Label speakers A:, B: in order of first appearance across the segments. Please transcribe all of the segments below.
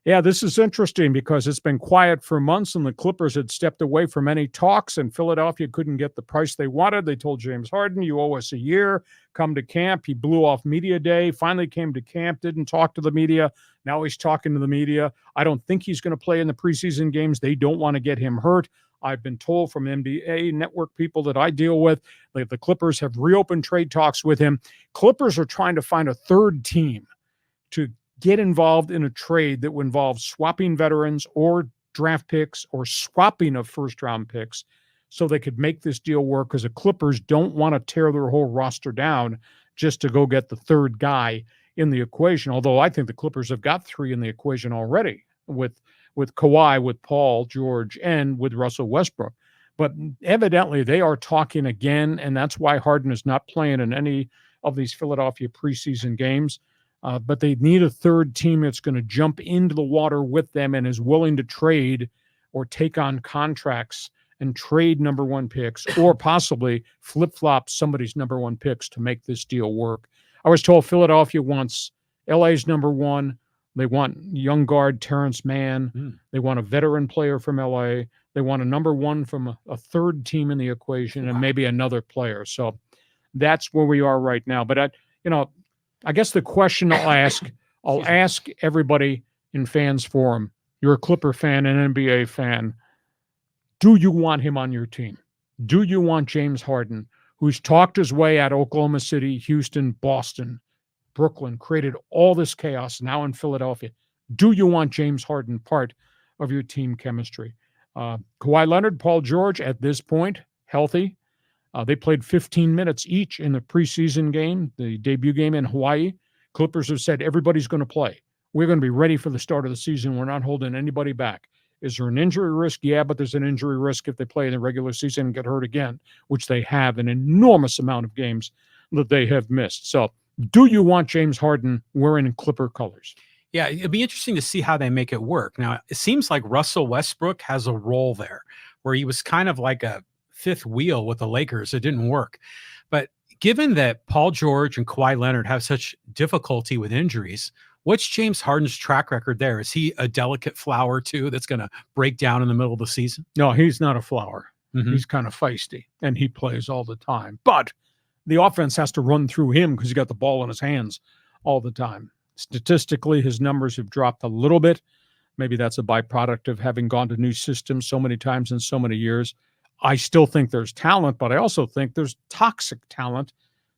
A: Yeah, this is interesting because it's been quiet for months and the Clippers had stepped away from any talks and Philadelphia couldn't get the price they wanted. They told James Harden, you owe us a year, come to camp. He blew off media day, finally came to camp, didn't talk to the media. Now he's talking to the media. I don't think he's going to play in the preseason games. They don't want to get him hurt. I've been told from NBA network people that I deal with that the Clippers have reopened trade talks with him. Clippers are trying to find a third team to get involved in a trade that would involve swapping veterans or draft picks or swapping of first-round picks so they could make this deal work because the Clippers don't want to tear their whole roster down just to go get the third guy in the equation, although I think the Clippers have got three in the equation already with Kawhi, with Paul George, and with Russell Westbrook. But evidently they are talking again, and that's why Harden is not playing in any of these Philadelphia preseason games. But they need a third team that's going to jump into the water with them and is willing to trade or take on contracts and trade number one picks or possibly flip-flop somebody's number one picks to make this deal work. I was told Philadelphia wants LA's number one. They want young guard Terrence Mann. They want a veteran player from LA. They want a number one from a third team in the equation and maybe another player. So that's where we are right now. But I guess the question I'll ask everybody in Fans Forum, you're a Clipper fan, an NBA fan, do you want him on your team? Do you want James Harden, who's talked his way out of Oklahoma City, Houston, Boston, Brooklyn, created all this chaos now in Philadelphia? Do you want James Harden part of your team chemistry? Kawhi Leonard, Paul George, at this point, healthy. They played 15 minutes each in the preseason game, the debut game in Hawaii. Clippers have said everybody's going to play. We're going to be ready for the start of the season. We're not holding anybody back. Is there an injury risk? Yeah, but there's an injury risk if they play in the regular season and get hurt again, which they have an enormous amount of games that they have missed. So do you want James Harden wearing Clipper colors?
B: Yeah, it'd be interesting to see how they make it work. Now, it seems like Russell Westbrook has a role there where he was kind of like a fifth wheel with the Lakers. It didn't work. But given that Paul George and Kawhi Leonard have such difficulty with injuries, what's James Harden's track record there? Is he a delicate flower too that's going to break down in the middle of the season?
A: No, he's not a flower.
B: Mm-hmm.
A: He's kind of feisty, and he plays all the time. But the offense has to run through him because he's got the ball in his hands all the time. Statistically, his numbers have dropped a little bit. Maybe that's a byproduct of having gone to new systems so many times in so many years. I still think there's talent, but I also think there's toxic talent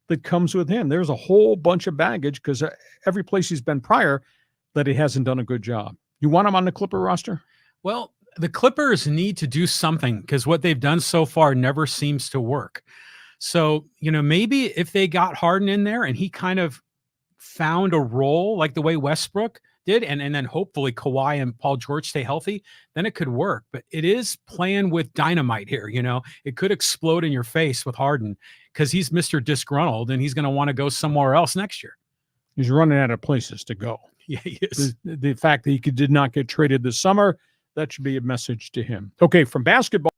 A: that comes with him. There's a whole bunch of baggage because every place he's been prior that he hasn't done a good job. You want him on the Clipper roster?
B: Well, the Clippers need to do something because what they've done so far never seems to work. So, maybe if they got Harden in there and he kind of found a role like the way Westbrook did, and then hopefully Kawhi and Paul George stay healthy, then it could work. But it is playing with dynamite here. It could explode in your face with Harden because he's Mr. Disgruntled and he's going to want to go somewhere else next year.
A: He's running out of places to go.
B: Yeah, he is.
A: The fact that he did not get traded this summer, that should be a message to him. Okay, from basketball.